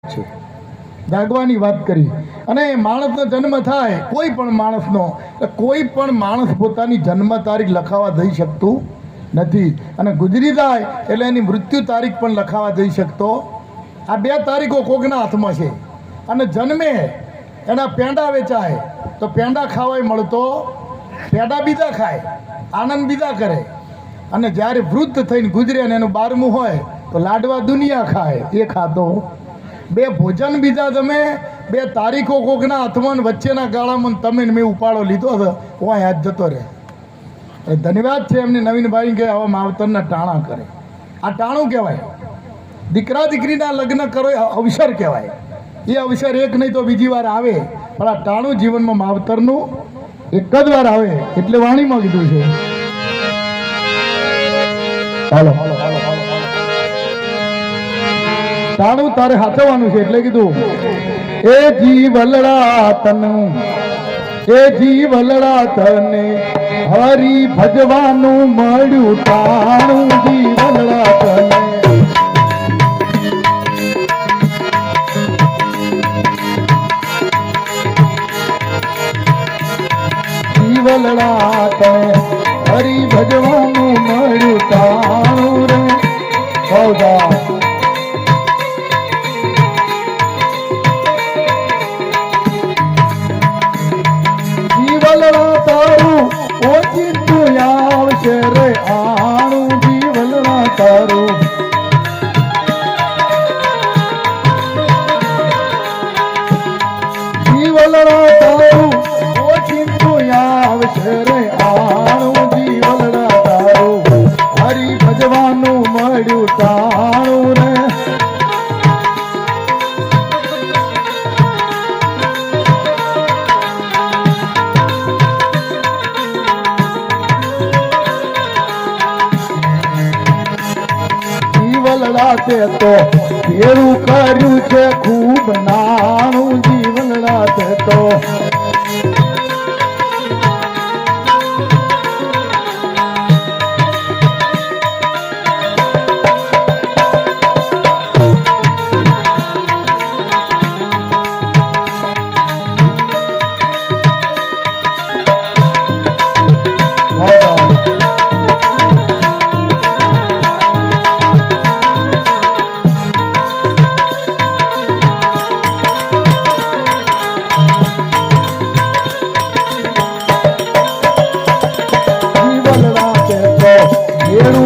છે જાગવાની વાત કરી અને માણસનો જન્મ થાય કોઈ પણ માણસ પોતાની જન્મ તારીખ લખાવા જઈ શકતું નથી અને ગુજરી જાય એટલે એની મૃત્યુ તારીખ પણ લખાવા જઈ શકતો આ બે તારીખો કોકના હાથમાં છે અને જન્મે એના પેંડા વેચાય તો પેંડા ખાવાય મળતો પેંડા બીજા ખાય આનંદ બીજા કરે અને જ્યારે વૃદ્ધ થઈને ગુજરે અને એનું 12મું હોય તો લાડવા દુનિયા ખાય એ ખાતો બે ભોજન બીજા જમે બે તારીખો કોકના હાથમાં વચ્ચેના ગાળામાં તમે મેં ઉપાડો લીધો હતો કોઈ હાથ જતો રહે ધન્યવાદ છે એમને નવીનભાઈ કે આવા માવતરના ટાણા કરે આ ટાણું કહેવાય દીકરા દીકરીના લગ્ન કરો એ અવસર કહેવાય એ અવસર એક નહીં તો બીજી વાર આવે પણ આ ટાણું જીવનમાં માવતરનું એક જ વાર આવે એટલે વાણીમાં કીધું છે હાલો ટાણું તારે હાચવવાનું છે એટલે કીધું એ જીવલડા તને હરી ભજવાનું મળ્યું ટાણું જીવલડા તને જીવલડા તને હરી ભજવાનું મળ્યું ટાણું રે સૌદા તારું ઓચિંતું આવશે રે આણું જીવલડા તારું જીવલડા તારું ઓચિંતું આવશે રે આણું જીવલડા તારું હરી ભજવાનું મળ્યું તાણું રે તે તો ભેરું કર્યું છે ખૂબ નાણું જીવનડા તે તો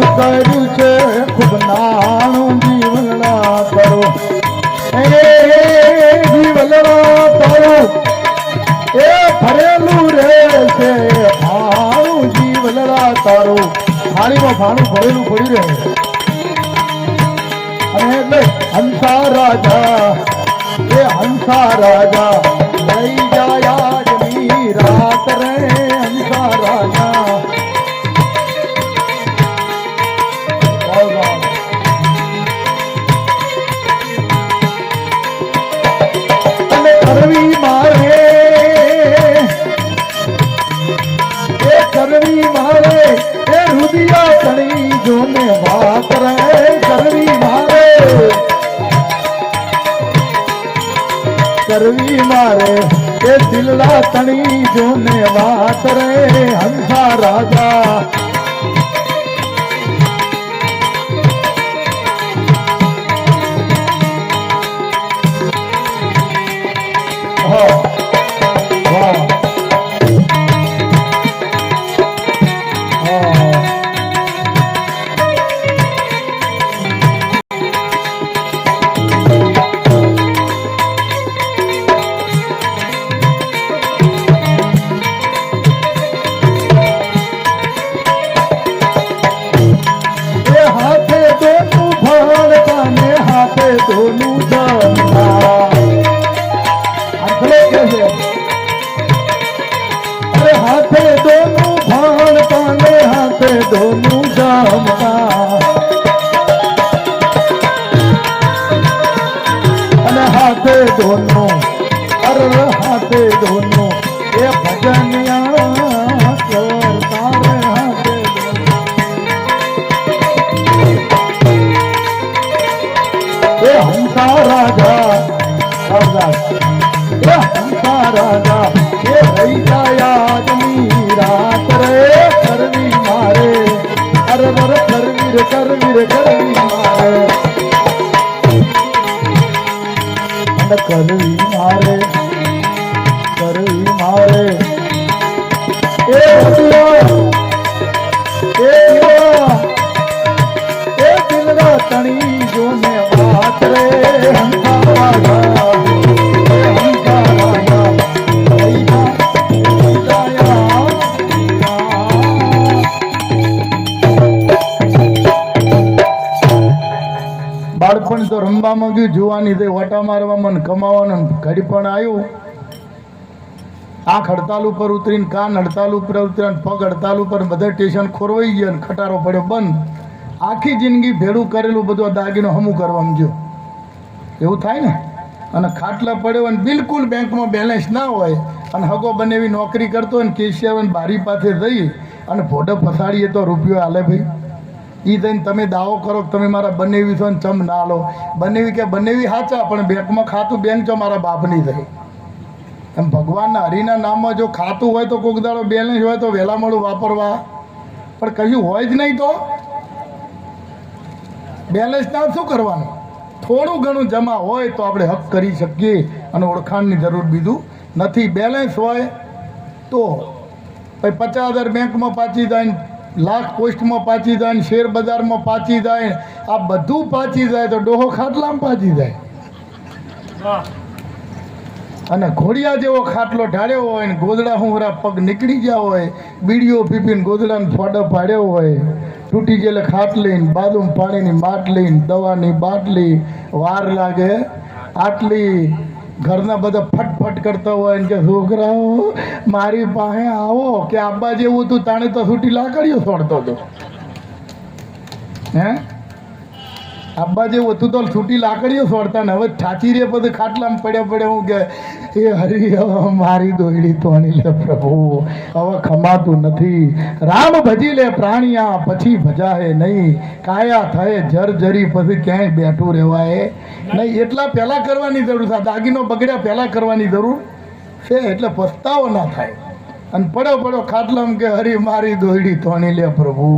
કર્યું છે ખૂબ નાણું જીવનડા કરો જીવનડા કરો એ ભરેલું રહેશે ભાણું જીવનડા તારું થાળીમાં ભાણું ભરેલું પડી રહે અને એટલે હંસા રાજા લઈ જાય આજની રાત રે હંસા રાજા કરવી મારે એ રુદિયા તણી જોને વાત રે કરવી મારે એ દિલડા તણી જોને વાત રે હંસા રાજા दोनों जमता अरे हाथे दोनों भाण पाने हाथे दोनों जमता अरे हाथे दोनों अरे हाथे दोनों ये भजनिया करता रे हाथे दोनों हंसा राजा રાજા રાજા એ રહી જાય આજની રાત રે કરવી મારે અરે વર કરવી રે કરવી મારે અને કરવી મારે એ દિલના તણી જોને વાત રે બાળપણ તો રમવામાં ગયું, જોવાની તે વટા મારવામાં કમાવાનું ઘડી પણ આવ્યું. આંખ હડતાલ ઉપર ઉતરીને, કાન હડતાલ ઉપર ઉતરીને, પગ હડતાલ ઉપર બધા સ્ટેશન ખોરવાઈ ગયા, ખટારો પડ્યો બંધ. આખી જિંદગી ભેડું કરેલું બધું દાગીનો હમું કરવામાં જો એવું થાય ને. અને ખાટલા પડ્યો અને બિલકુલ બેંકમાં બેલેન્સ ના હોય અને હગો બને એવી નોકરી કરતો હોય ને કેશિયર બારી પાસે જઈ અને ભોડો ફસાડીએ તો રૂપિયો હાલે ભાઈ. એ થઈને તમે દાવો કરો કે તમે મારા બનેવી છો ને ચમ ના લો. બનેવી કે બનેવી સાચા પણ બેંકમાં ખાતું બેંક છો મારા બાપની થઈ. એમ ભગવાનના હરિના નામમાં જો ખાતું હોય તો કોઈક દાડો બેલેન્સ હોય તો વહેલા મોડું વાપરવા, પણ કશું હોય જ નહીં તો બેલેન્સ ના શું કરવાનું. થોડું ઘણું જમા હોય તો આપણે હક કરી શકીએ અને ઓળખાણની જરૂર બીજું નથી. બેલેન્સ હોય તો ભાઈ 50,000 બેંકમાં પાછી જાય ને, લાખ પોસ્ટમાં પાછી જાય ને, શેર બજારમાં પાછી જાય, આ બધું પાછી જાય તો ડોહો ખાટલામાં પાછી જાય. અને ઘોડિયા જેવો ખાટલો ઢાળ્યો હોય ને ગોદડા હુંરા પગ નીકળી ગયા હોય, બીડીઓ પીપીને ગોદડાને ફોડો પાડ્યો હોય, તૂટી ગયેલે ખાટલીને, બાદુમ પાણીની માટલી, દવાની બાટલી, વાર લાગે આટલી, ઘરના બધા ફટફટ કરતા હોય ને કે છોકરાઓ મારી પાસે આવો, કે આબા જેવું હતું તાણે તો છૂટી લાકડીઓ છોડતો હતો. હે આબા જેવું હતું તો છૂટી લાકડીઓ છોડતા ને હવે ઠાચી રે બધું ખાટલામાં પડ્યા હું કે એ હરી હવે મારી દોયડી તોણી લે પ્રભુ, હવે ખમાતું નથી. રામ ભજી લે પ્રાણિયા પછી ભજાહે નહીં, કાયા થાય જરી પછી ક્યાંય બેઠું રહેવાય નહીં. એટલા પહેલાં કરવાની જરૂર છે. દાગીનો બગડ્યા પહેલાં કરવાની જરૂર છે એટલે પસ્તાવો ના થાય. અને પડ્યો ખાટલામાં કે હરી મારી દોયડી તોણી લે પ્રભુ.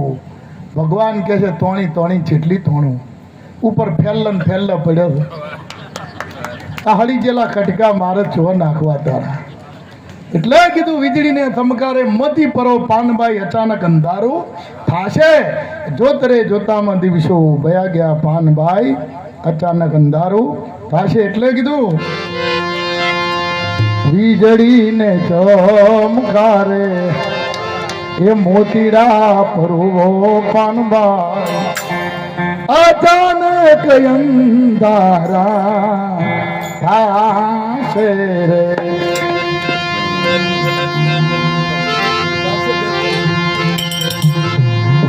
ભગવાન કહે છે તોણી છેટલી તોણું, ઉપર ફેલ્લા પડ્યો છે. આ હળી જેલા ખટકા મારે છો નાખવા તારા. એટલે કીધું વીજળીને ધમકારે મતી પરો પાનબાઈ અચાનક અંધારું થાશે, જોતરે જોતામાં દિવસો ભયા ગયા પાનબાઈ અચાનક અંધારું થાશે. એટલે કીધું વીજળીને ચમકારે એ મોતીડા પરવો પાનબાઈ અચાનક અંધારા થાશે રે.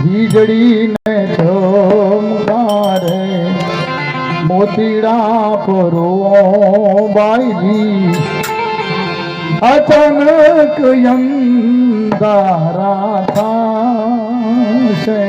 વીજળીને ચમકારે મોતીડા પરો બાઈજી અચાનક અંધારા થાશે.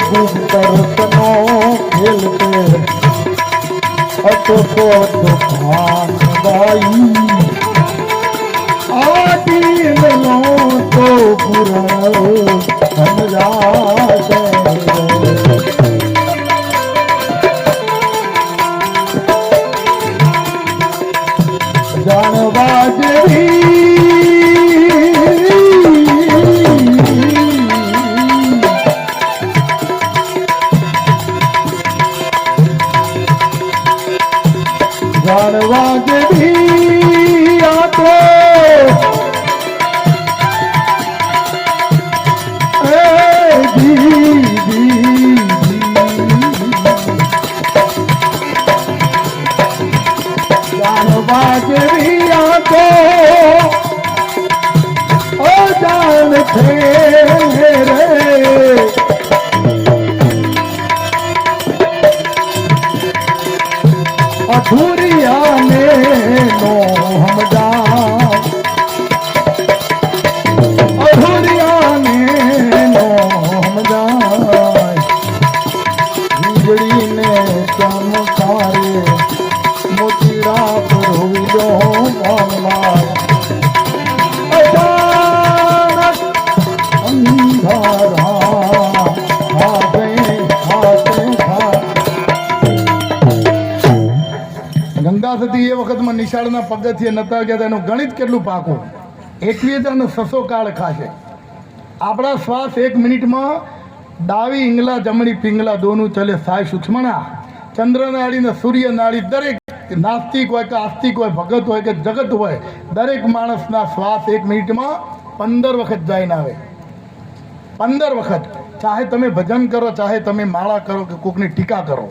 ગુપ્તરસનો ખેલ છે અતો તો ભાનબાઈ આદિનો તો પૂરણ સમજાશે જાણવા જેવી જાણવા જેવી આ તો જાણવા જેવી આ તો અજાણ છે રે અધૂરિયાને નો સમજા અધૂરિયાને નો સમજાય વીજળીને ચમકારે મોતીડા પર હોવી દો મનમાં અચાનક અંધારા ગંગા સતી એ વખતમાં નિશાળના પગથિયે નતા ગયા એનું ગણિત કેટલું પાકું 21,600 કાળ ખાશે આપણા શ્વાસ 1 મિનિટમાં ડાવી ઇંગલા જમણી પિંગલા દોનું ચલે સાય સૂક્ષ્મણા ચંદ્રનાળી ને સૂર્યનાળી દરેક નાસ્તિક હોય કે આસ્તિક હોય ભગત હોય કે જગત હોય દરેક માણસના શ્વાસ 1 મિનિટમાં 15 વખત જાય ને આવે 15 વખત ચાહે તમે ભજન કરો ચાહે તમે માળા કરો કે કોકની ટીકા કરો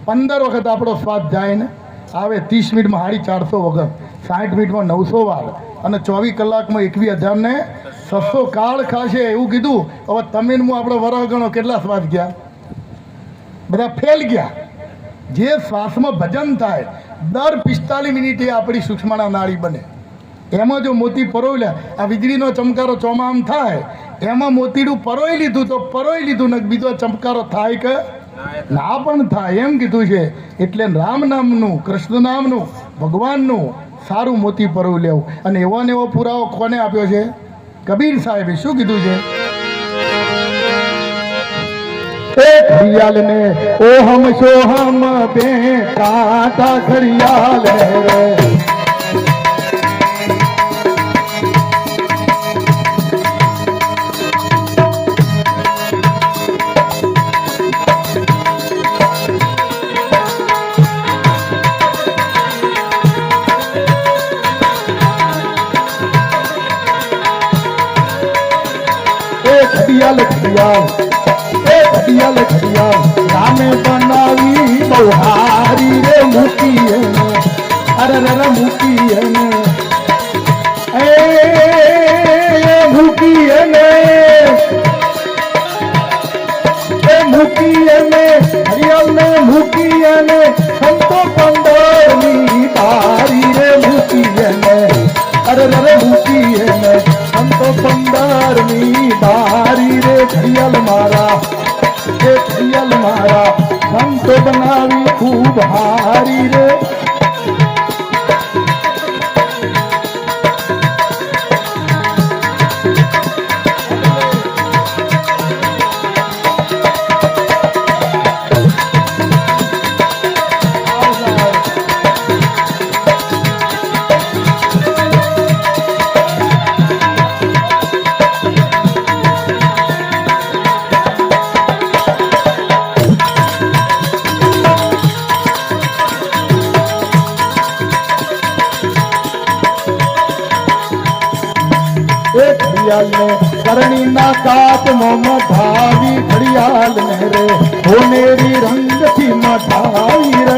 15 વખત આપણો શ્વાસ જાય ને આવે 30 મિનિટમાં 450 વખત 60 મિનિટમાં 900 વાર અને 24 કલાકમાં 21,600 કાળ ખાશે એવું કીધું હવે તમે હું આપણો વરહ ગણો કેટલા શ્વાસ ગયા બધા ફેલ ગયા જે શ્વાસમાં ભજન થાય દર 45 મિનિટે આપણી સૂક્ષ્મણા નાળી બને એમાં જો મોતી પરોઈ લે આ વીજળીનો ચમકારો ચોમામ થાય એમાં મોતીડું પરોઈ લીધું તો પરોઈ લીધું ને બીજો ચમકારો થાય કે ના પણ થાય એમ કીધું છે એટલે રામ નામનું કૃષ્ણ નામનું ભગવાનનું સારું મોતી પરોઈ લેવું અને એવો ને એવો પુરાવો કોને આપ્યો છે કબીર સાહેબે શું કીધું છે घड़ियाल ने ओ हम सो हम बेटा घड़ियाल रे घड़ियाल घड़ियाल घड़ियाल रामे बनावी बहारी रे मुकी है अरे रे मुकी है ए मुकी है मुकी है घड़ियाल ने मुकी है हम तो पंडोनी बारी रे मुकी है अरे रे मुकी है हम तो 15મી બારી રે ઘડિયાળ મારા એ ઘડિયાળ મારા સંતો બનાવી ખૂબ હારી રે घड़ियाल ने करणी ना काट मोम भावी घड़ियाल ने रे होनेरी रंग थी मठाई रे